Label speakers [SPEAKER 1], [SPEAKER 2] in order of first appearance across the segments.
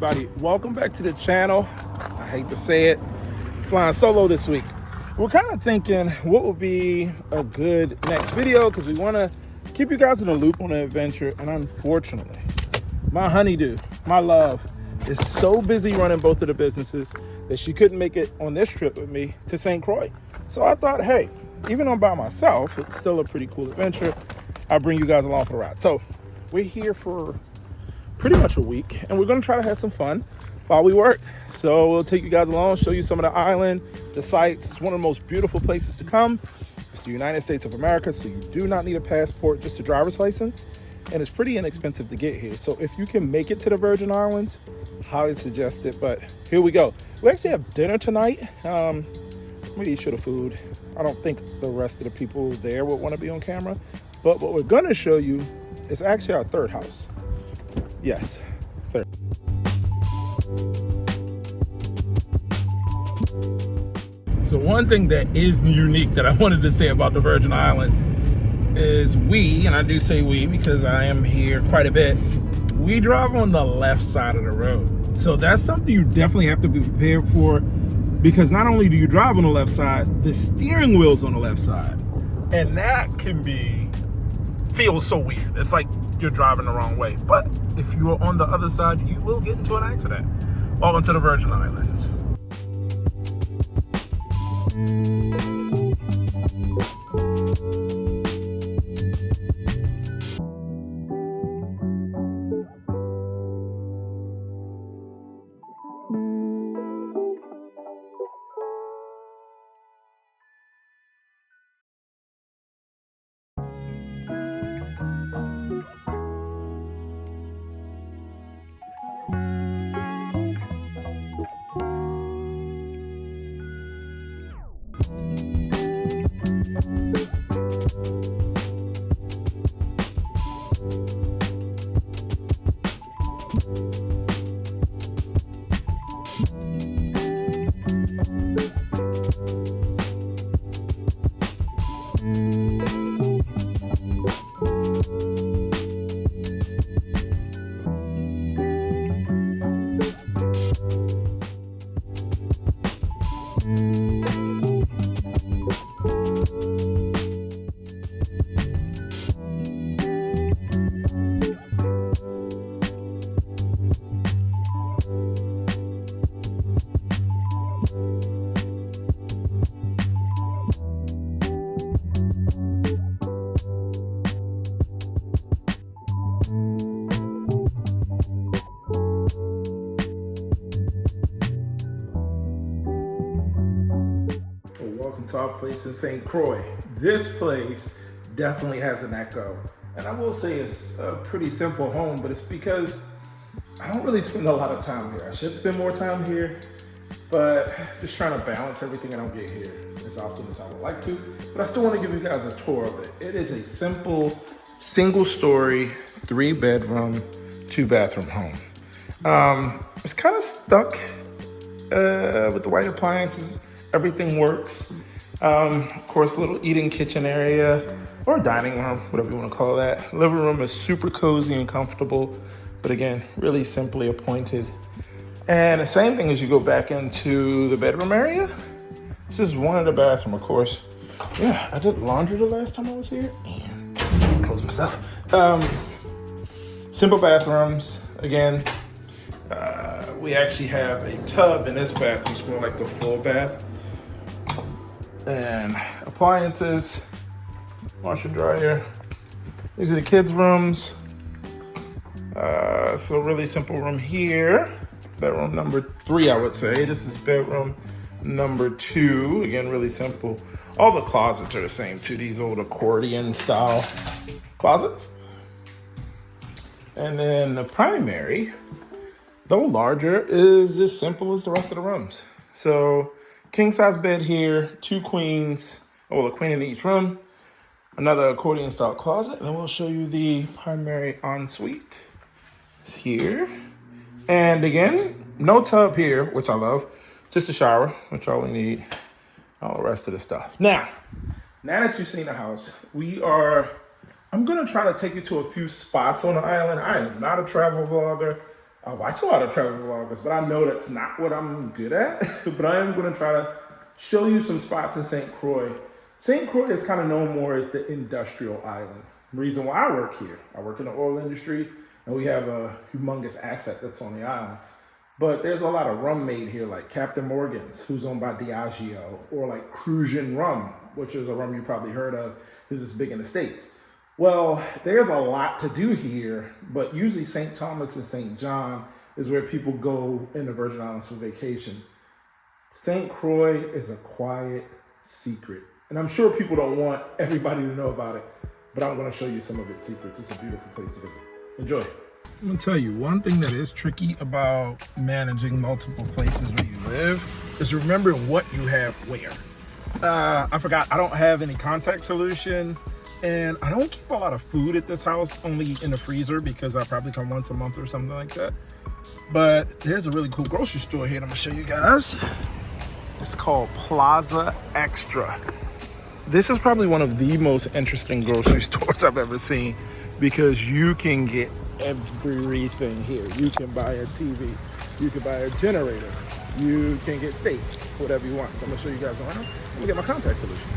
[SPEAKER 1] everybody? Welcome back to the channel. I hate to say it, flying solo this week. We're kind of thinking what would be a good next video because we want to keep you guys in the loop on the adventure. And unfortunately, my honeydew, my love, is so busy running both of the businesses that she couldn't make it on this trip with me to St. Croix. So I thought, hey, even though I'm by myself, it's still a pretty cool adventure. I'll bring you guys along for the ride. So we're here for pretty much a week, and we're gonna try to have some fun while we work. So we'll take you guys along, show you some of the island, the sights. It's one of the most beautiful places to come. It's the United States of America, so you do not need a passport, just a driver's license. And it's pretty inexpensive to get here. So if you can make it to the Virgin Islands, highly suggest it. But here we go. We actually have dinner tonight. We eat the food. I don't think the rest of the people there would want to be on camera. But what we're gonna show you is actually our third house. Yes, third. So one thing that is unique that I wanted to say about the Virgin Islands is we, and I do say we because I am here quite a bit, we drive on the left side of the road. So that's something you definitely have to be prepared for, because not only do you drive on the left side, the steering wheel's on the left side. And that can feel so weird. It's like you're driving the wrong way. But if you are on the other side, you will get into an accident. Welcome to the Virgin Islands. To our place in St. Croix. This place definitely has an echo, and I will say it's a pretty simple home, but it's because I don't really spend a lot of time here. I should spend more time here, but just trying to balance everything. I don't get here as often as I would like to, but I still want to give you guys a tour of it. It is a simple single story 3-bedroom 2-bathroom home. It's kind of stuck with the white appliances. Everything works. Of course, a little eating kitchen area or dining room, whatever you want to call that. Living room is super cozy and comfortable, but again, really simply appointed. And the same thing as you go back into the bedroom area. This is one of the bathroom, of course. Yeah, I did laundry the last time I was here. And can't close my stuff. Simple bathrooms. Again, we actually have a tub in this bathroom. It's more like the full bath. And appliances, washer, dryer. These are the kids' rooms. So really simple room here. Bedroom number 3, I would say. This is bedroom number 2. Again, really simple. All the closets are the same too. These old accordion style closets. And then the primary, though larger, is as simple as the rest of the rooms. So king size bed here, 2 queens, well, a queen in each room, another accordion style closet, and then we'll show you the primary ensuite. It's here. And again, no tub here, which I love, just a shower, which all we need, all the rest of the stuff. Now that you've seen the house, I'm gonna try to take you to a few spots on the island. I am not a travel vlogger. I watch a lot of travel vloggers, but I know that's not what I'm good at. But I am going to try to show you some spots in St. Croix. St. Croix is kind of known more as the industrial island. The reason why I work here, I work in the oil industry, and we have a humongous asset that's on the island. But there's a lot of rum made here, like Captain Morgan's, who's owned by Diageo, or like Crucian Rum, which is a rum you probably heard of because it's big in the States. Well, there's a lot to do here, but usually St. Thomas and St. John is where people go in the Virgin Islands for vacation. St. Croix is a quiet secret. And I'm sure people don't want everybody to know about it, but I'm going to show you some of its secrets. It's a beautiful place to visit. Enjoy. I'm going to tell you, one thing that is tricky about managing multiple places where you live is remembering what you have where. I forgot, I don't have any contact solution. And I don't keep a lot of food at this house, only in the freezer because I probably come once a month or something like that. But there's a really cool grocery store here that I'm gonna show you guys. It's called Plaza Extra. This is probably one of the most interesting grocery stores I've ever seen because you can get everything here. You can buy a TV, you can buy a generator, you can get steak, whatever you want. So I'm gonna show you guys around. Let me get my contact solution.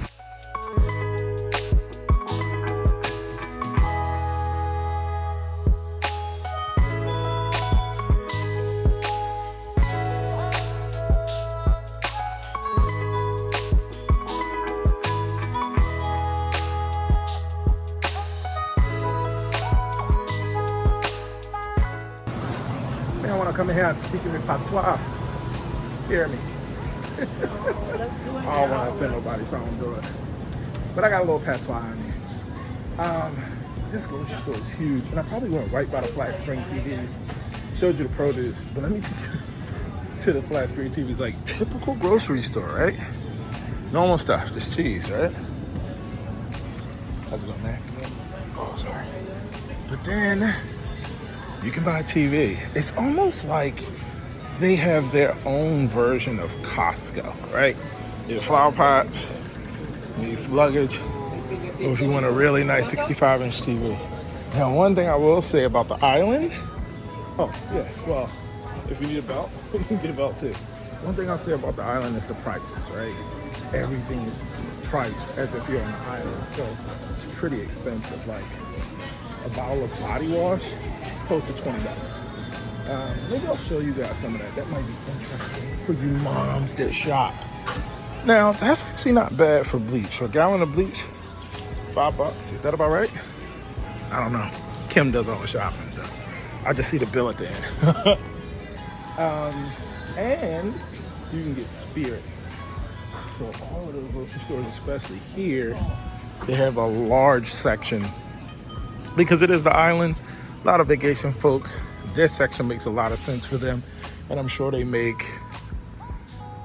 [SPEAKER 1] I want to come in here and speak in the patois. Hear me. I don't want to offend nobody, so I don't do it. But I got a little patois in here. This grocery store is huge, and I probably went right by the flat screen TVs. Showed you the produce, but let me take you to the flat screen TVs. Like typical grocery store, right? Normal stuff, just cheese, right? How's it going, man? Oh, sorry. But then you can buy a TV. It's almost like they have their own version of Costco, right? You have flower pots, you have luggage, or if you want a really nice 65-inch TV. Now, one thing I will say about the island, oh, yeah, well, if you need a belt, you can get a belt too. One thing I'll say about the island is the prices, right? Everything is priced as if you're on the island, so it's pretty expensive. Like a bottle of body wash, close to $20. Maybe I'll show you guys some of that. That might be interesting for you moms that shop. Now, that's actually not bad for bleach. For a gallon of bleach, $5. Is that about right? I don't know. Kim does all the shopping, so I just see the bill at the end. And you can get spirits. So all of those grocery stores, especially here, they have a large section because it is the islands. A lot of vacation folks, this section makes a lot of sense for them, and I'm sure they make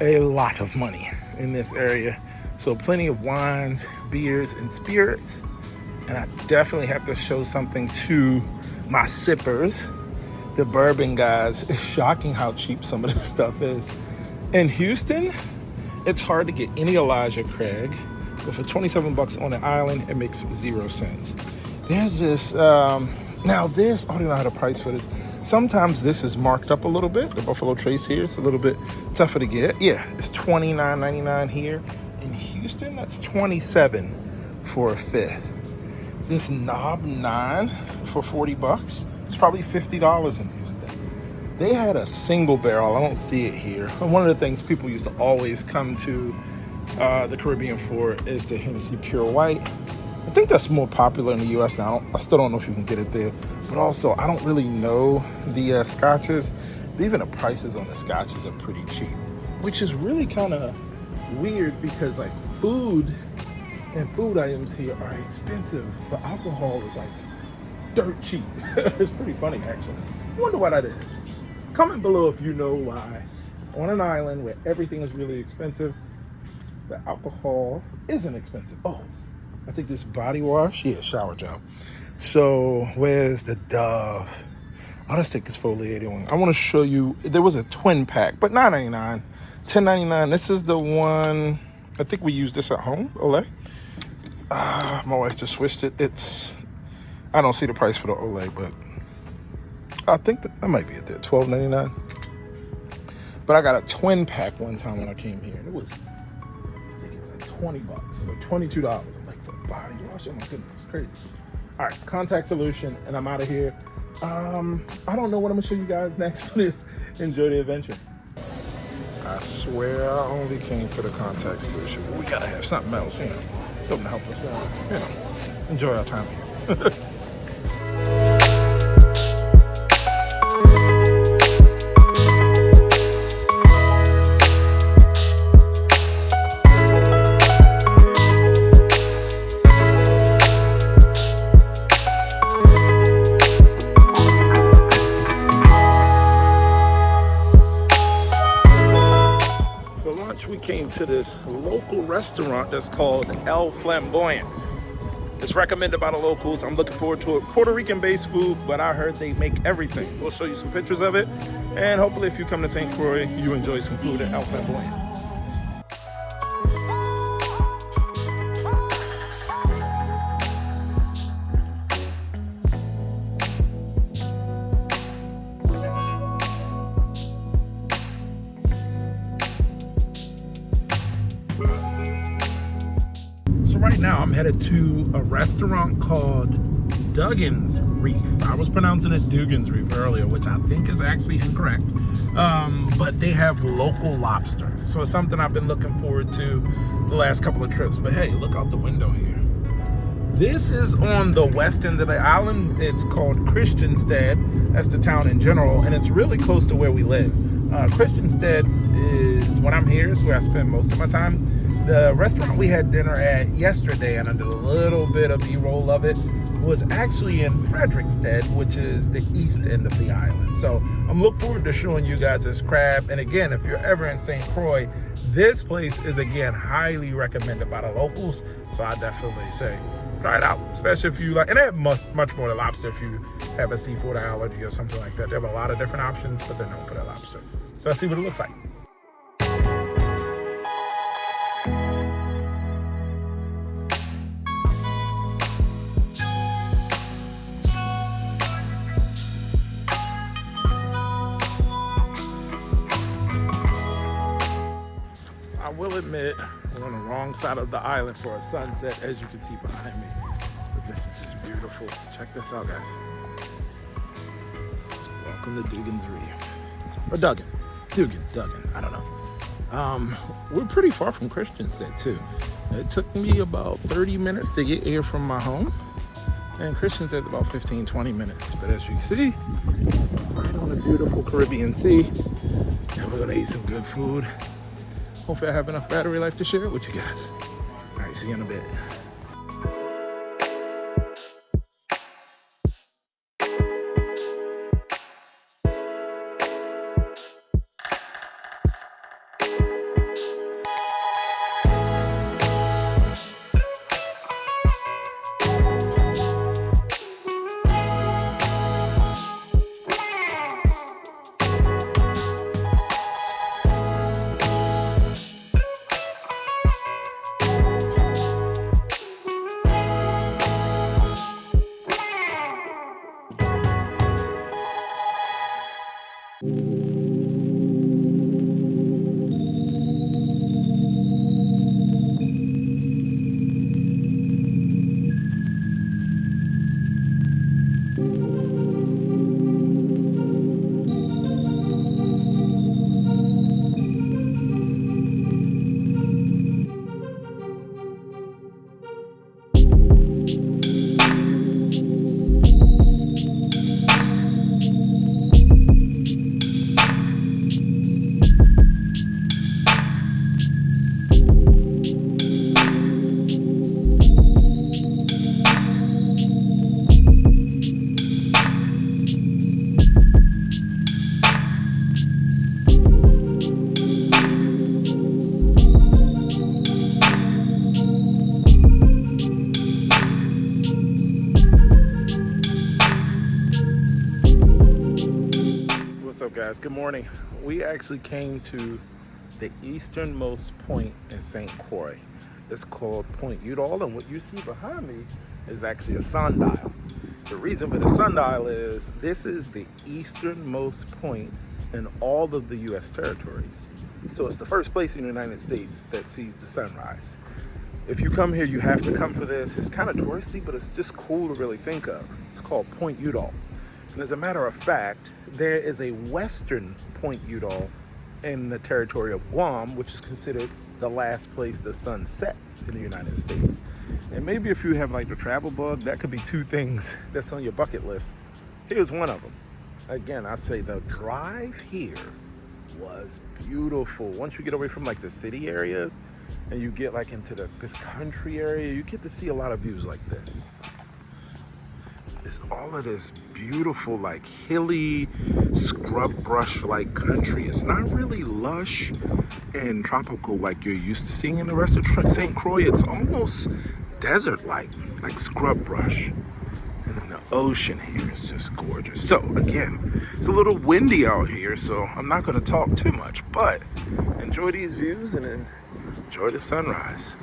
[SPEAKER 1] a lot of money in this area. So plenty of wines, beers, and spirits. And I definitely have to show something to my sippers, the bourbon guys. It's shocking how cheap some of this stuff is. In Houston, it's hard to get any Elijah Craig, but for $27 on the island, it makes 0 cents. There's this, now this, I don't know how to price for this. Sometimes this is marked up a little bit. The Buffalo Trace here, it's a little bit tougher to get. Yeah, it's $29.99 here. In Houston, that's $27 for a fifth. This Knob 9 for $40. It's probably $50 in Houston. They had a single barrel. I don't see it here. And one of the things people used to always come to the Caribbean for is the Hennessy Pure White. I think that's more popular in the U.S. now. I still don't know if you can get it there. But also, I don't really know the scotches. But even the prices on the scotches are pretty cheap, which is really kind of weird because like food and food items here are expensive, but alcohol is like dirt cheap. It's pretty funny, actually. I wonder why that is. Comment below if you know why on an island where everything is really expensive, the alcohol isn't expensive. Oh, I think this body wash, yeah, shower gel. So where's the Dove? I'll just take this foliated one. I want to show you, there was a twin pack, but $9.99, $10.99. This is the one, I think we use this at home, Olay. My wife just switched it. I don't see the price for the Olay, but I think that might be it there, $12.99. But I got a twin pack one time when I came here, and it was, I think it was like $20 or $22. I'm like, for a body wash? Oh my goodness, it's crazy. All right, contact solution, and I'm out of here. I don't know what I'm gonna show you guys next, but enjoy the adventure. I swear I only came for the contact solution, but we gotta have something else, you know, something to help us out, you know, enjoy our time here. We came to this local restaurant that's called El Flamboyant. It's recommended by the locals. I'm looking forward to it. Puerto Rican based food, but I heard they make everything. We'll show you some pictures of it, and hopefully if you come to St. Croix, you enjoy some food at El Flamboyant. So right now I'm headed to a restaurant called Duggan's Reef. I was pronouncing it Dugan's Reef earlier, which I think is actually incorrect. But they have local lobster. So it's something I've been looking forward to the last couple of trips. But hey, look out the window here. This is on the west end of the island. It's called Christiansted. That's the town in general, and it's really close to where we live. Christiansted is, when I'm here, is where I spend most of my time. The restaurant we had dinner at yesterday, and I did a little bit of B-roll of it, was actually in Frederiksted, which is the east end of the island. So I'm looking forward to showing you guys this crab. And again, if you're ever in St. Croix, this place is, again, highly recommended by the locals. So I definitely say, try it out, especially if you like, and they have much more than lobster if you have a seafood allergy or something like that. They have a lot of different options, but they're known for their lobster. So let's see what it looks like. I will admit, we're on the wrong side of the island for a sunset, as you can see behind me. But this is just beautiful. Check this out, guys. Welcome to Dugan's Reef. Or Duggan. Duggan. I don't know. We're pretty far from Christiansted, too. It took me about 30 minutes to get here from my home. And Christiansted's about 15, 20 minutes. But as you see, right on the beautiful Caribbean Sea. And we're going to eat some good food. Hopefully I have enough battery life to share it with you guys. All right, see you in a bit. Guys, good morning. We actually came to the easternmost point in St. Croix. It's called Point Udall, and what you see behind me is actually a sundial. The reason for the sundial is this is the easternmost point in all of the U.S. territories. So it's the first place in the United States that sees the sunrise. If you come here, you have to come for this. It's kind of touristy, but it's just cool to really think of. It's called Point Udall. And as a matter of fact, there is a western Point Udall in the territory of Guam, which is considered the last place the sun sets in the United States. And maybe if you have like the travel bug, that could be two things that's on your bucket list. Here's one of them. Again, I say the drive here was beautiful. Once you get away from like the city areas and you get like into this country area, you get to see a lot of views like this. It's all of this beautiful, like hilly, scrub brush like country. It's not really lush and tropical like you're used to seeing in the rest of St. Croix. It's almost desert-like, like scrub brush. And then the ocean here is just gorgeous. So again, it's a little windy out here, so I'm not gonna talk too much, but enjoy these views and enjoy the sunrise.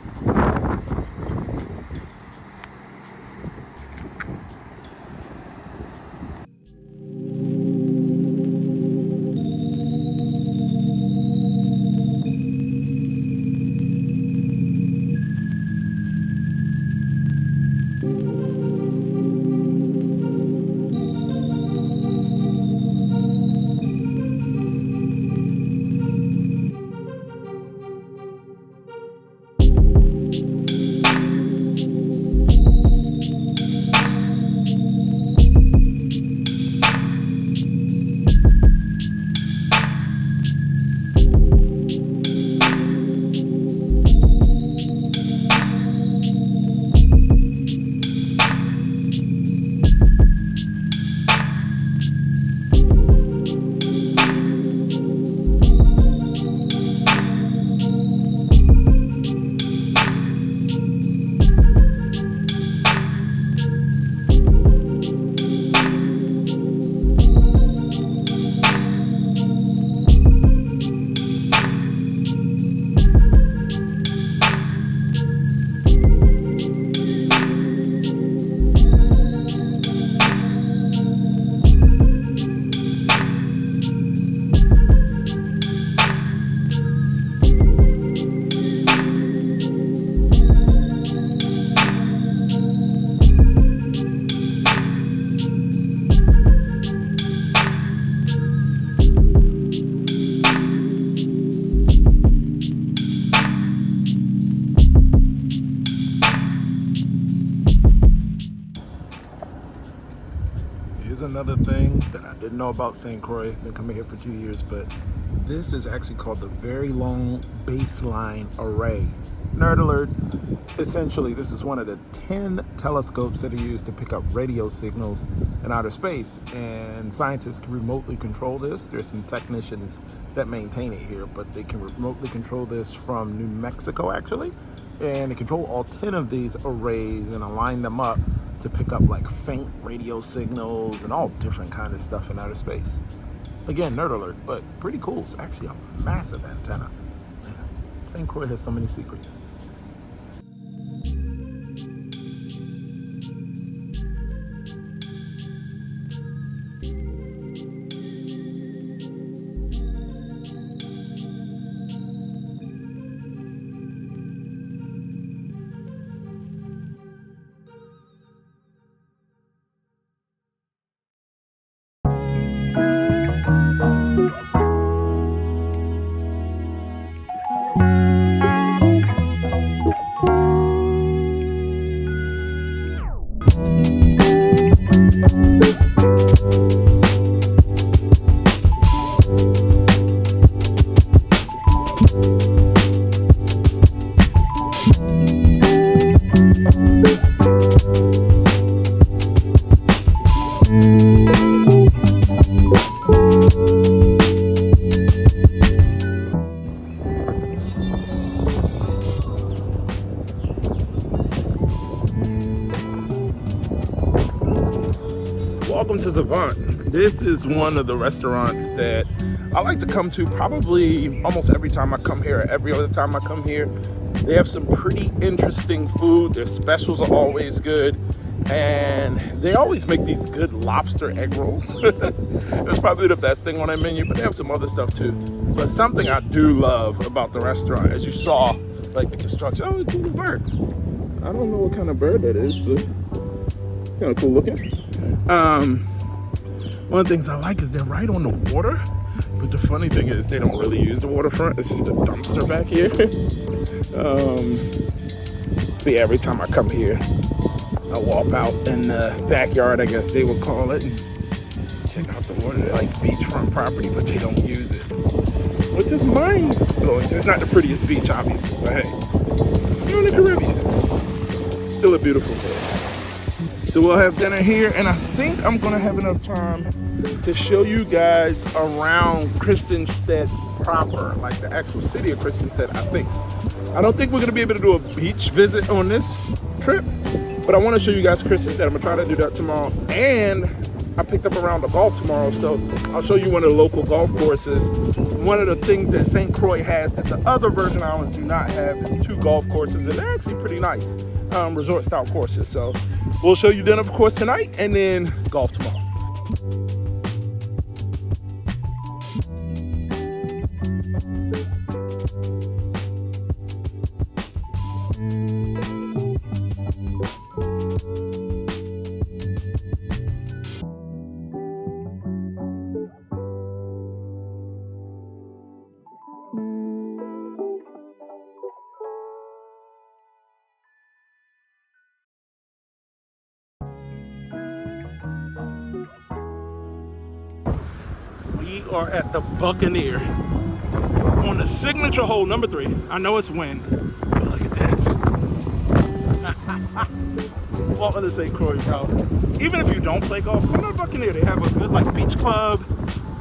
[SPEAKER 1] Another thing that I didn't know about St. Croix, been coming here for 2 years, but this is actually called the Very Long Baseline Array. Nerd alert. Essentially, this is one of the 10 telescopes that are used to pick up radio signals in outer space, and scientists can remotely control this. There's some technicians that maintain it here, but they can remotely control this from New Mexico actually, and they control all 10 of these arrays and align them up to pick up like faint radio signals and all different kind of stuff in outer space. Again, nerd alert, but pretty cool. It's actually a massive antenna. Man, St. Croix has so many secrets. Welcome to Savant. This is one of the restaurants that I like to come to probably almost every time I come here, every other time I come here. They have some pretty interesting food. Their specials are always good. And they always make these good lobster egg rolls. It's probably the best thing on their menu, but they have some other stuff too. But something I do love about the restaurant, as you saw, like the construction. Oh, it's a cool bird. I don't know what kind of bird that is, but kind of cool looking. One of the things I like is they're right on the water. But the funny thing is they don't really use the waterfront. It's just a dumpster back here. But yeah, every time I come here, I walk out in the backyard, I guess they would call it, and check out the water. They're like beachfront property, but they don't use it, which is mind-blowing. It's not the prettiest beach, obviously, but hey, you're in the Caribbean. Still a beautiful place. So we'll have dinner here, and I think I'm gonna have enough time to show you guys around Christiansted proper, like the actual city of Christiansted, I think. I don't think we're gonna be able to do a beach visit on this trip, but I wanna show you guys Christiansted. I'm gonna try to do that tomorrow. And I picked up around the golf tomorrow, so I'll show you one of the local golf courses. One of the things that St. Croix has that the other Virgin Islands do not have is 2 golf courses, and they're actually pretty nice, resort style courses. So we'll show you dinner, of course, tonight, and then golf tomorrow. We are at the Buccaneer on the signature hole, number 3. I know it's wind, but look at this. Welcome to St. Croix, y'all. Even if you don't play golf, come to the Buccaneer. They have a good like beach club,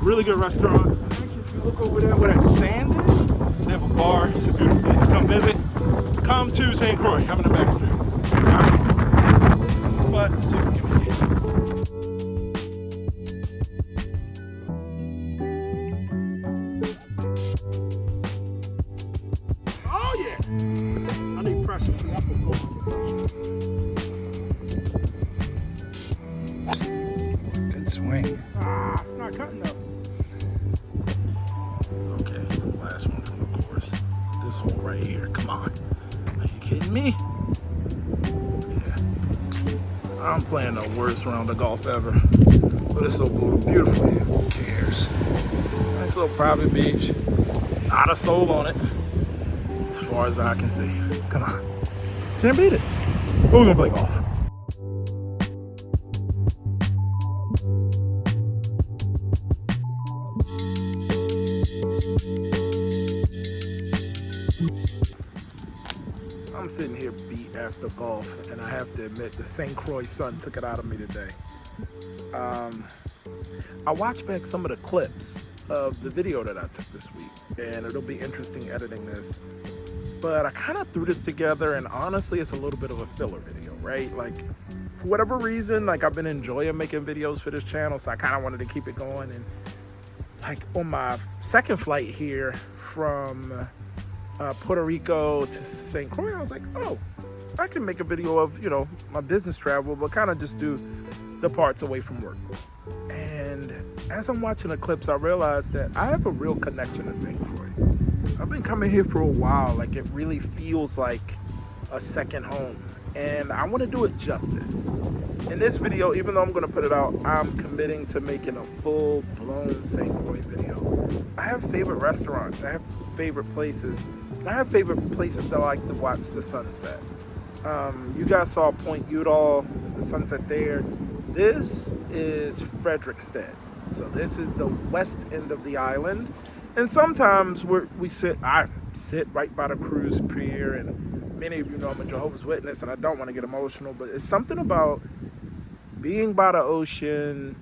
[SPEAKER 1] really good restaurant. Actually, if you look over there where that sand is, they have a bar. It's a beautiful place. Come visit. Come to St. Croix. I'm an ambassador. But let's see if we can make it. I need pressure, so that will go. Good swing. It's not cutting though. Okay, last one from the course. This hole right here. Come on. Are you kidding me? Yeah. I'm playing the worst round of golf ever. But it's so beautiful here. Who cares? Nice little private beach. Not a soul on it. As far as I can see. Come on. Can't beat it. But we're gonna play golf. I'm sitting here beat after golf, and I have to admit the St. Croix sun took it out of me today. I watched back some of the clips of the video that I took this week, and it'll be interesting editing this. But I kind of threw this together, and honestly, it's a little bit of a filler video, right? Like, for whatever reason, like I've been enjoying making videos for this channel, so I kind of wanted to keep it going. And like on my second flight here from Puerto Rico to St. Croix, I was like, oh, I can make a video of, you know, my business travel, but kind of just do the parts away from work. And as I'm watching the clips, I realized that I have a real connection to St. Croix. I've been coming here for a while. Like, it really feels like a second home, and I want to do it justice. In this video, even though I'm going to put it out, I'm committing to making a full-blown St. Croix video. I have favorite restaurants, I have favorite places, and I have favorite places that I like to watch the sunset. You guys saw Point Udall, the sunset there. This is Frederiksted. So this is the west end of the island. And sometimes I sit right by the cruise pier, and many of you know I'm a Jehovah's Witness, and I don't want to get emotional, but it's something about being by the ocean,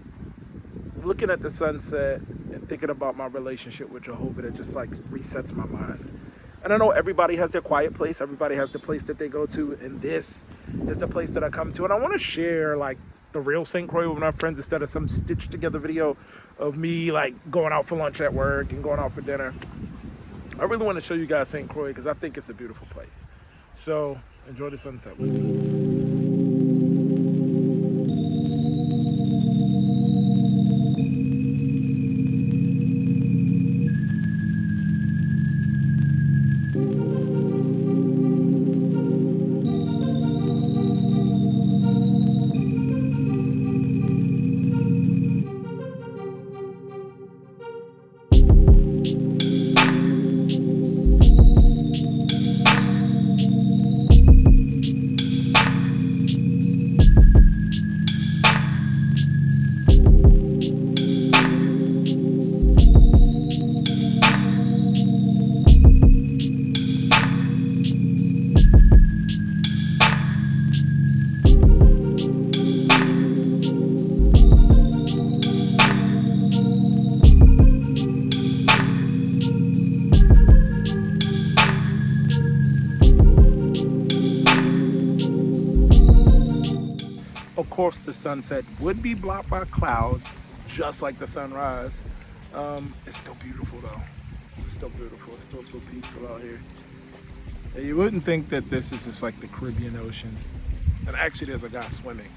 [SPEAKER 1] looking at the sunset, and thinking about my relationship with Jehovah that just like resets my mind. And I know everybody has their quiet place, everybody has the place that they go to, and this is the place that I come to. And I want to share like the real St. Croix with my friends instead of some stitched together video of me like going out for lunch at work and going out for dinner. I really want to show you guys St. Croix because I think it's a beautiful place. So enjoy the sunset with me. course, the sunset would be blocked by clouds, just like the sunrise. It's still beautiful though. It's still beautiful. It's still so peaceful out here. And you wouldn't think that this is just like the Caribbean Ocean. And actually there's a guy swimming.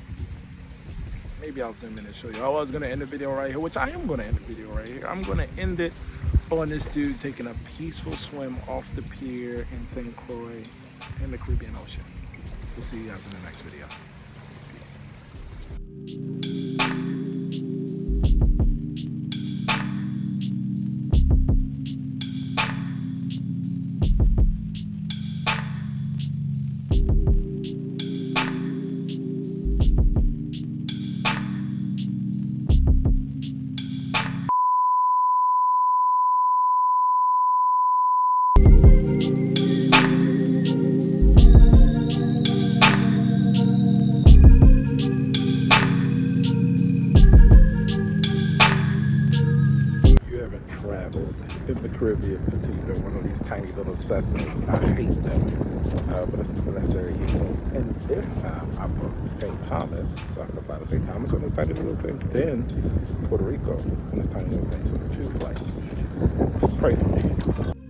[SPEAKER 1] Maybe I'll zoom in and show you. I was gonna end the video right here, which I am gonna end the video right here. I'm gonna end it on this dude taking a peaceful swim off the pier in St. Croix in the Caribbean Ocean. We'll see you guys in the next video. Peace. Traveled in the Caribbean until you've been one of these tiny little Cessnas. I hate them, but it's just a necessary evil. And this time I booked St. Thomas, so I have to fly to St. Thomas on this tiny little thing, then Puerto Rico on this tiny little thing. So 2 flights. Pray for me.